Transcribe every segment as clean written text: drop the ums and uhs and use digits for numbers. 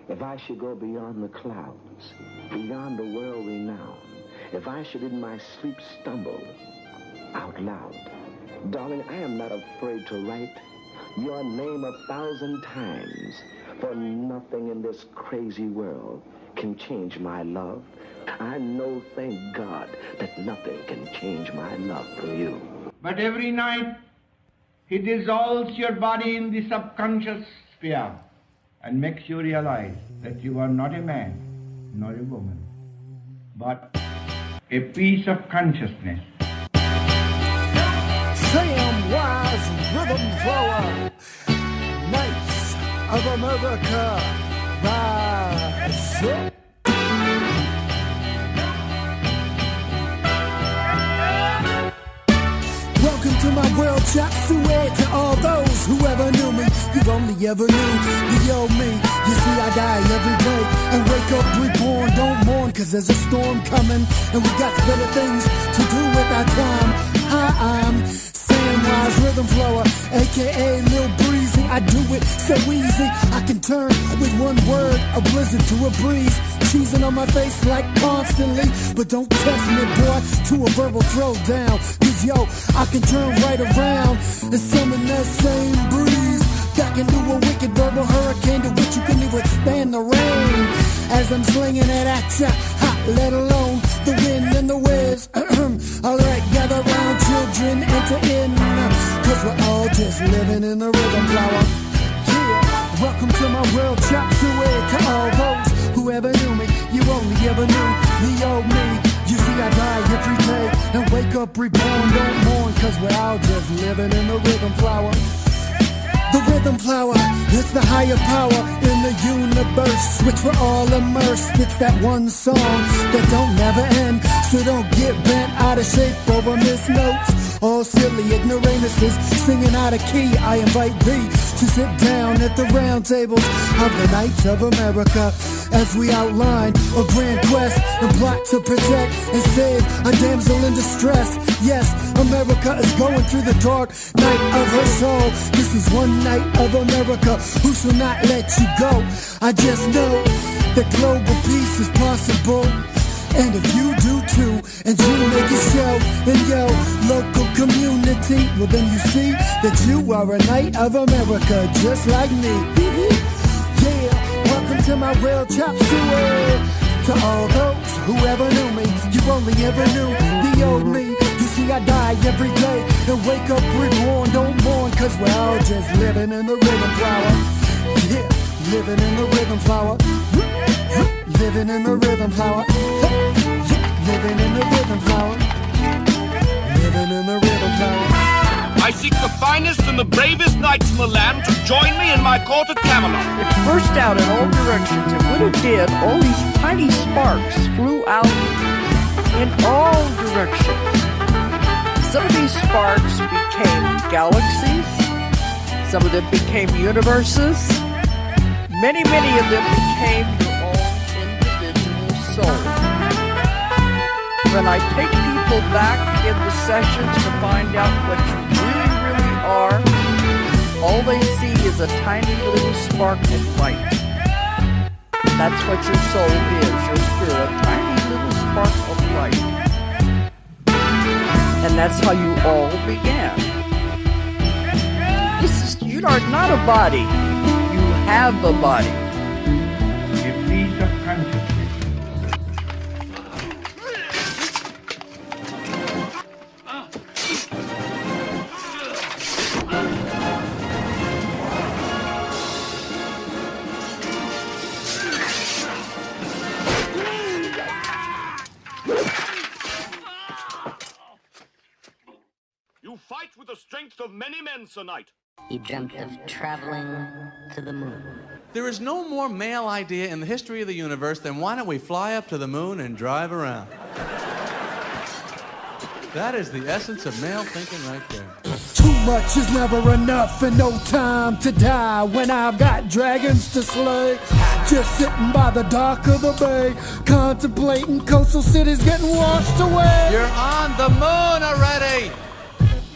If I should go beyond the clouds, beyond the world renowned, if I should in my sleep stumble out loud, darling, I am not afraid to write your name 1,000 times, for nothing in this crazy world can change my love. I know, thank God, that nothing can change my love for you. But every night, he dissolves your body in the subconscious sphere and makes you realize that you are not a man nor a woman, but a piece of consciousness. Samwise Rhythm Flower, Knights of America, rise up. Welcome to my world, chop suey to all those who ever knew me. You only ever knew the old me. You see, I die every day and wake up reborn. Don't mourn, cause there's a storm coming, and we got better things to do with our time. Hi, I'm Samwise Rhythm Flower, aka Lil Breezy. I do it so easy, I can turn with one word a blizzard to a breeze. Cheesing on my face like constantly, but don't test me, boy, to a verbal throwdown. Cause yo, I can turn right around and summon that same breeze back into a wicked verbal hurricane to which you can even withstand the rain. As I'm slinging it at ya, hot, let alone the wind and the whiz. Alright, gather round, children, enter in, cause we're all just living in the rhythm flower. Yeah, welcome to my world, chop suey to all those who ever knew me. You only ever knew the old me. You see, I die every day and wake up reborn. Don't mourn, cause we're all just living in the rhythm flower. The rhythm flower, it's the higher power in the universe, which we're all immersed. It's that one song that don't never end, so don't get bent out of shape over missed notes. All silly ignoramuses singing out of key. I invite thee to sit down at the round tables of the Knights of America as we outline a grand quest and plot to protect and save a damsel in distress. Yes, America is going through the dark night of her soul. This is one night of America who shall not let you go. I just know that global peace is possible, and if you do too, and you make it show in your local community, well then you see that you are a Knight of America just like me. Yeah, welcome to my world, chop suey to all those who ever knew me. You only ever knew the old me. You see, I die every day and wake up reborn. Don't mourn, cause we're all just living in the rhythm flower. Yeah, living in the rhythm flower. Living in the rhythm flower. Living in the rhythm flower. Living in the rhythm flower. I seek the finest and the bravest knights in the land to join me in my court at Camelot. It burst out in all directions, and when it did, all these tiny sparks flew out in all directions. Some of these sparks became galaxies, some of them became universes, many of them became your own individual soul. When I take people back in the sessions to find out what you really are, all they see is a tiny little spark of light. That's what your soul is, your spirit, a tiny little spark of light. And that's how you all began. You are not a body, you have a body. A piece of consciousness. You fight with the strength of many men, Sir Knight. He dreamt of traveling to the moon. There is no more male idea in the history of the universe than why don't we fly up to the moon and drive around. That is the essence of male thinking right there. Too much is never enough and no time to die when I've got dragons to slay. Just sitting by the dock of the bay, contemplating coastal cities getting washed away. You're on the moon already!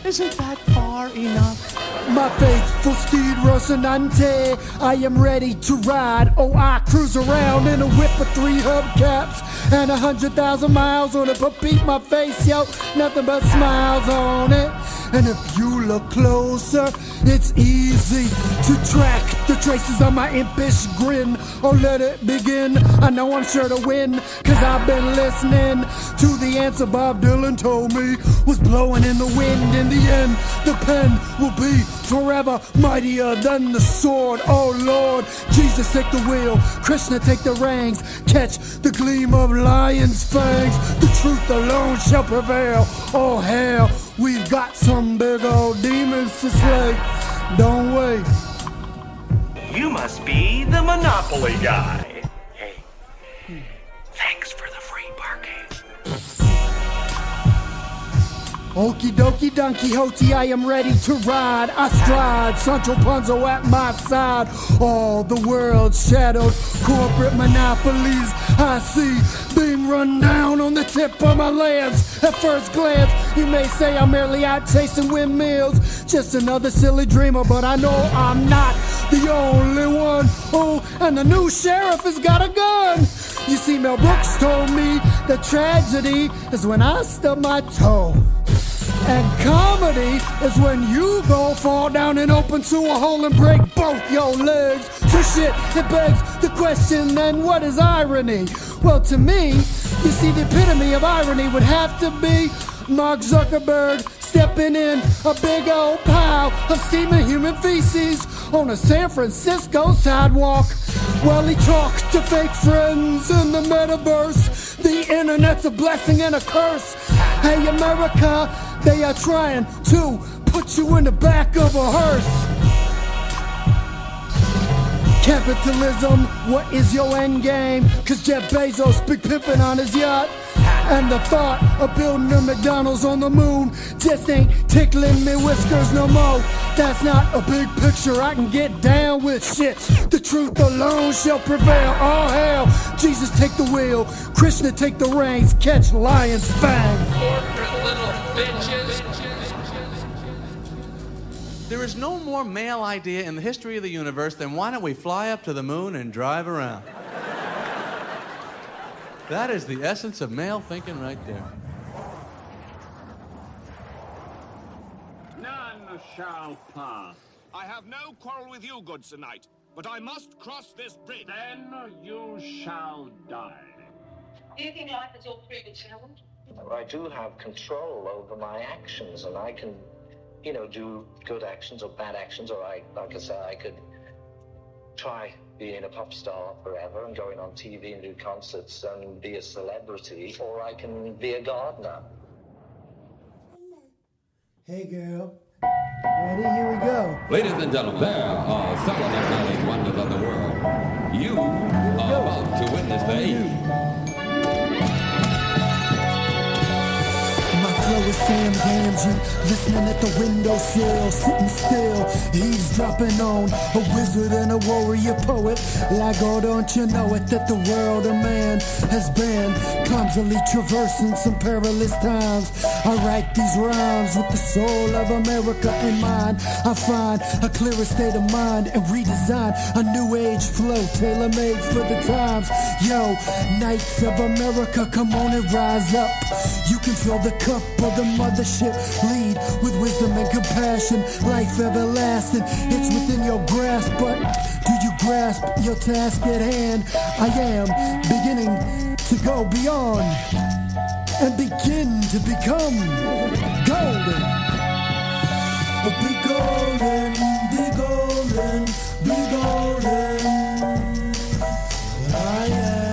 Isn't that far enough? My faithful steed Rocinante, I am ready to ride. Oh, I cruise around in a whip with 3 hubcaps and 100,000 miles on it. But beat my face, yo, nothing but smiles on it. And if you look closer, it's easy to track the traces of my impish grin. Oh, let it begin. I know I'm sure to win, cause I've been listening to the answer Bob Dylan told me was blowing in the wind. In the end, the pen will be forever mightier than the sword. Oh Lord, Jesus take the wheel, Krishna take the reins, catch the gleam of lion's fangs. The truth alone shall prevail. Oh hell, we've got some big old demons to slay. Don't wait. You must be the Monopoly guy. Hey, thanks for the free parking. Okie dokie Don Quixote, I am ready to ride. I stride, Sancho Panza at my side. All the world's shadowed corporate monopolies I see being run down on the tip of my lands. At first glance, you may say I'm merely out chasing windmills, just another silly dreamer, but I know I'm not the only one. Oh, and the new sheriff has got a gun. You see, Mel Brooks told me that tragedy is when I stub my toe. And comedy is when you go fall down an open sewer hole and break both your legs. So shit, it begs the question, then what is irony? Well, to me, you see, the epitome of irony would have to be Mark Zuckerberg stepping in a big old pile of steaming human feces on a San Francisco sidewalk while he talked to fake friends in the metaverse. The internet's a blessing and a curse. Hey America, they are trying to put you in the back of a hearse. Capitalism, what is your end game? Cause Jeff Bezos big pimpin' on his yacht. And the thought of building a McDonald's on the moon just ain't tickling me whiskers no more. That's not a big picture I can get down with. Shit, the truth alone shall prevail. Oh hell, Jesus take the wheel, Krishna take the reins, catch lion's fangs. Corporate little bitches. There is no more male idea in the history of the universe than why don't we fly up to the moon and drive around. That is the essence of male thinking right there. None shall pass. I have no quarrel with you, good Sir Knight, but I must cross this bridge. Then you shall die. Do you think life is all through the challenge? I do have control over my actions, and I can, do good actions or bad actions, or like I say, I could try being a pop star forever and going on TV and do concerts and be a celebrity, or I can be a gardener. Hey girl, ready? Here we go. Ladies and gentlemen, there are some of the knowledge wonders of the world. You are about to witness the Flow is Sam Gamgee, listening at the windowsill, sitting still, eavesdropping on a wizard and a warrior poet. Like, oh, don't you know it, that the world of man has been clumsily traversing some perilous times. I write these rhymes with the soul of America in mind. I find a clearer state of mind and redesign a new age flow tailor-made for the times. Yo, Knights of America, come on and rise up. You can fill the cup of the mothership, lead with wisdom and compassion, life everlasting, it's within your grasp, but do you grasp your task at hand? I am beginning to go beyond and begin to become golden. Be golden, be golden, be golden. I am.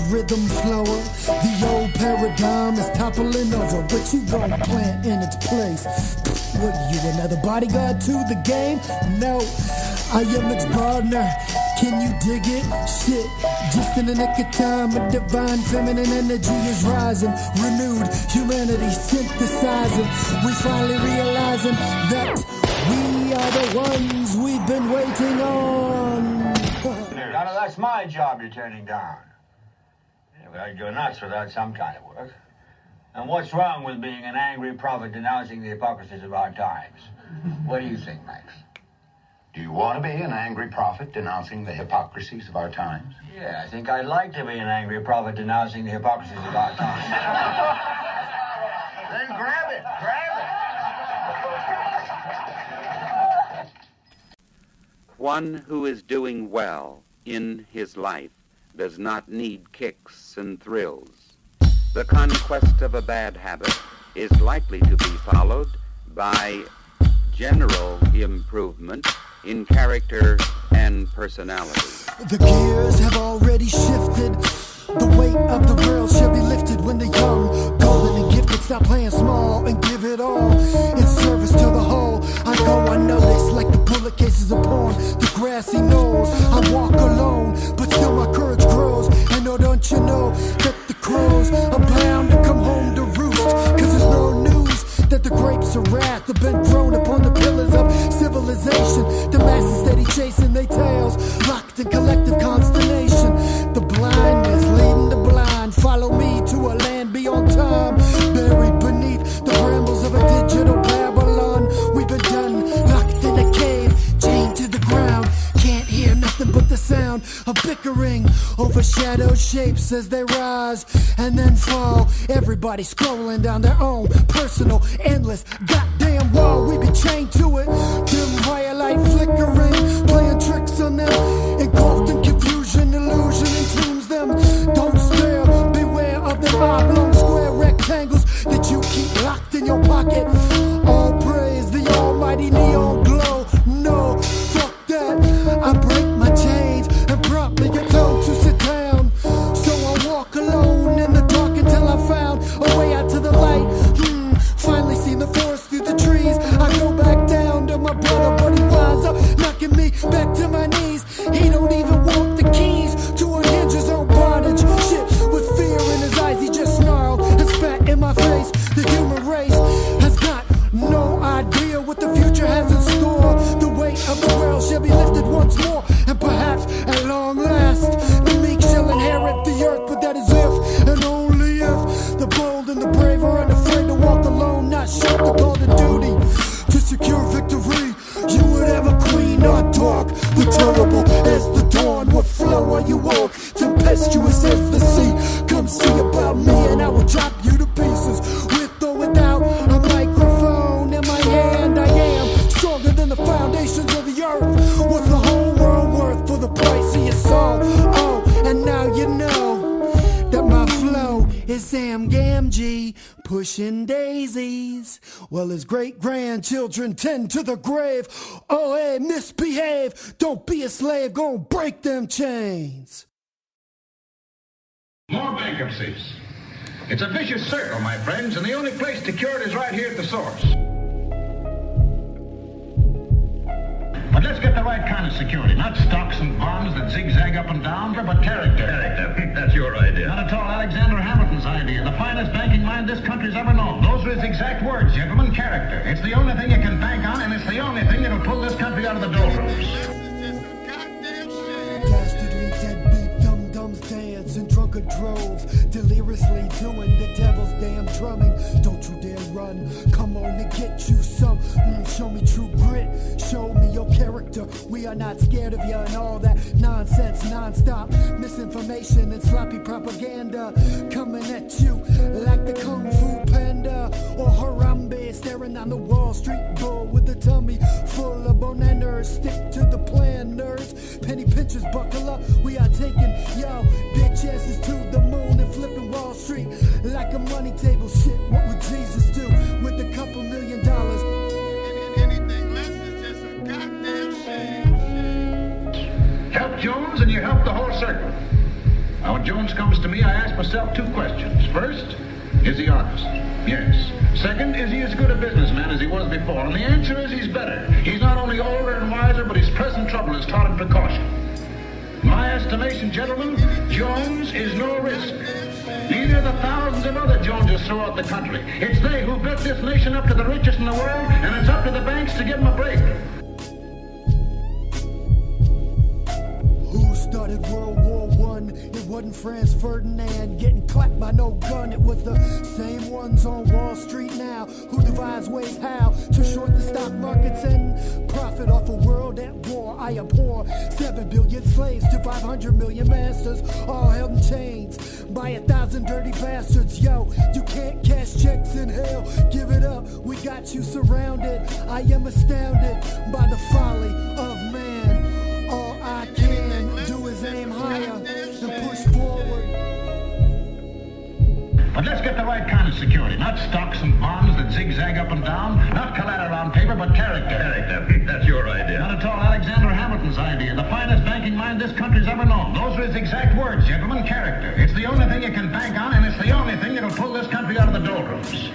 Rhythm flower, the old paradigm is toppling over. What you gonna plant in its place? What, you another bodyguard to the game? No, I am its gardener, Can you dig it? Shit, just in the nick of time, a divine feminine energy is rising. Renewed humanity synthesizing. We finally realizing that we are the ones we've been waiting on. Now, that's my job you're turning down. Yeah, but I'd go nuts without some kind of work. And what's wrong with being an angry prophet denouncing the hypocrisies of our times? What do you think, Max? Do you want to be an angry prophet denouncing the hypocrisies of our times? Yeah, I think I'd like to be an angry prophet denouncing the hypocrisies of our times. Then grab it, grab it. One who is doing well in his life does not need kicks and thrills. The conquest of a bad habit is likely to be followed by general improvement in character and personality. The gears have already shifted. The weight of the world shall be lifted when the young, golden and gifted stop playing small and give it all in service to the whole. I go unnoticed like the bullet cases upon the grassy knolls. I walk alone, but still my courage grows. And oh, don't you know that the crows are bound to come home to roost? Cause there's no news that the grapes of wrath have been grown upon the pillars of civilization. The masses steady chasing their tails, locked in collective consternation. The blindness leading the blind, follow me to a land beyond time, buried beneath the brambles of a digital Babylon. We've been done, locked in a cave, chained to the ground, can't hear nothing but the sound of bickering over shadow shapes as they rise and then fall. Everybody scrolling down their own personal, endless, goddamn wall. We be chained to it, dim firelight flickering, playing tricks on them, engulfed in confusion, illusion entombs them. Don't stare, beware of the oblong square rectangles that you keep locked in your pocket. All praise the almighty neon glow. No, fuck that, I break my chains and promptly get told to sit down. So I walk alone in the dark until I found a way out to the light. Finally seen the forest through the trees. I go back down to my brother, but he winds up knocking me back to my knees. He don't even want the keys to unhinge his own bondage. Shit, with fear in his eyes, he just snarled and spat in my face. The human race has got no idea what the future has in store. The weight of the world shall be lifted once more, and perhaps at long last the meek shall inherit the earth. But that is if and only if the bold and the brave are unafraid to walk alone, not shout the call to duty to secure victory. You would have a queen, not dark, but terrible as the dawn. What flow are you on? Tempestuous as the sea. Come see about me and I will chop you to pieces. With or without a microphone in my hand, I am stronger than the foundations of the earth. What's the whole world worth for the price of your soul? Oh, and now you know that my flow is Sam Gamgee, pushing daisies, while his great-grandchildren tend to the grave. Oh, hey, misbehave, don't be a slave, go and break them chains. More bankruptcies. It's a vicious circle, my friends, and the only place to cure it is right here at the source. But let's get the right kind of security, not stocks and bonds that zigzag up and down, but character. Character, that's your idea. Not at all Alexander Hamilton's idea, the finest banking mind this country's ever known. Those are his exact words, gentlemen, character. It's the only thing you can bank on, and it's the only thing that'll pull this country out of the doldrums. Dastardly deadbeat dum-dums dance in drunken droves, deliriously doing the devil's damn drumming. Don't you dare run, come on and get you some. Show me true grit, show me your character. We are not scared of you and all that nonsense, non-stop misinformation and sloppy propaganda coming at you like the Kung Fu Panda or Harambe staring on the Wall Street bull with a tummy full of bone and nerves. Stick to the plan, nerds. Penny pinchers, buckle up. We are taking yo bitch asses to the moon and flipping Wall Street like a money table. Shit, what would Jesus do with a couple $1 million? Anything less is just a goddamn shame. Help Jones and you help the whole circle. Now when Jones comes to me, I ask myself two questions. First, is he honest? Yes. Second, is he as good a businessman as he was before? And the answer is he's better. He's not only older and wiser, but his present trouble has taught him precaution. ladies and gentlemen, Jones is no risk. Neither are the thousands of other Joneses throughout the country. It's they who built this nation up to the richest in the world, and it's up to the banks to give them a break. Who started World War I? It wasn't Franz Ferdinand getting clapped by no gun. It was the same ones on Wall Street now who devise ways how to short the stock markets and profit off a world at war. I abhor 7 billion slaves to 500 million masters, all held in chains by 1,000 dirty bastards. Yo, you can't cash checks in hell. Give it up, we got you surrounded. I am astounded by the folly of man. All I can do is aim higher and push forward. But let's get the right kind of security, not stocks and bonds that zigzag up and down, not collateral on paper, but character. Character, that's your idea. Not at all Alexander Hamilton's idea, the finest banking mind this country's ever known. Those are his exact words, gentlemen, character. It's the only thing you can bank on, and it's the only thing that'll pull this country out of the doldrums.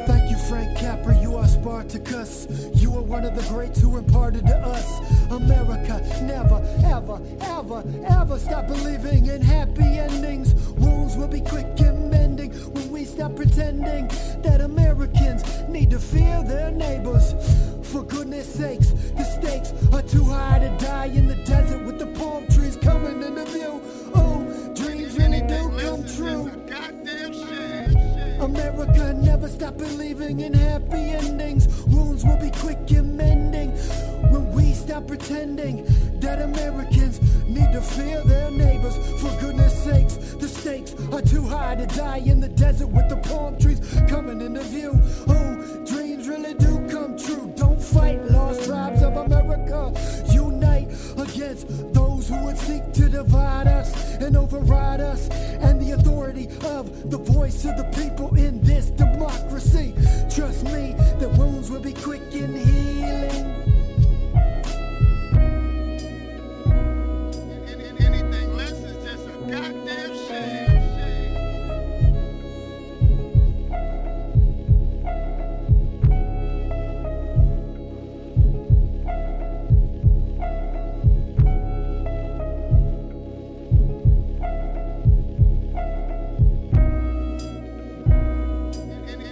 Thank you, Frank Capra, you are Spartacus. You are one of the greats who imparted to us. America never, ever, ever, ever stop believing in happy endings. Wounds will be quick in mending when we stop pretending that Americans need to fear their neighbors. For goodness sakes, the stakes are too high to die in the desert with the palm trees coming into view. Oh, dreams really do come true. America never stop believing in happy endings. Wounds will be quick in mending when we stop pretending that Americans need to fear their neighbors. For goodness sakes, the stakes are too high to die in the desert with the palm trees coming into view. Oh, dreams really do come true. Don't fight, lost tribes of America. Unite against those who would seek to divide us and override us and the authority of the voice of the people in this democracy. Trust me, the wounds will be quick in healing. Anything less is just a goddamn shame.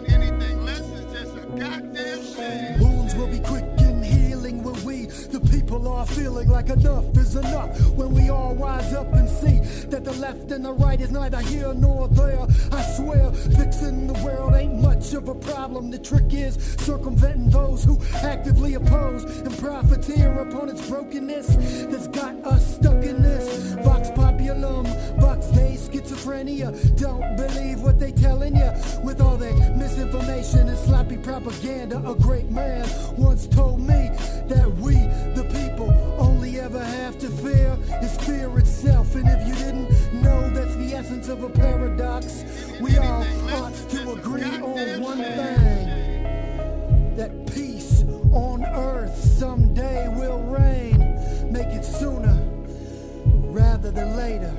Anything less is just a goddamn shame. Wounds will be quick in healing when we, the people, are feeling like enough is enough. When we all rise up and see that the left and the right is neither here nor there. I swear, fixing the world ain't much of a problem. The trick is circumventing those who actively oppose and profiteer upon its brokenness that's got us stuck in this. Vox populum, Vox Dei, schizophrenia. Don't believe what they telling you with all their misinformation and sloppy propaganda. A great man once told me that we, the people, only ever have to fear is fear itself. And if you didn't know, that's the essence of a paradox. We all ought to agree on one thing, that peace on earth someday will reign. Make it sooner rather than later.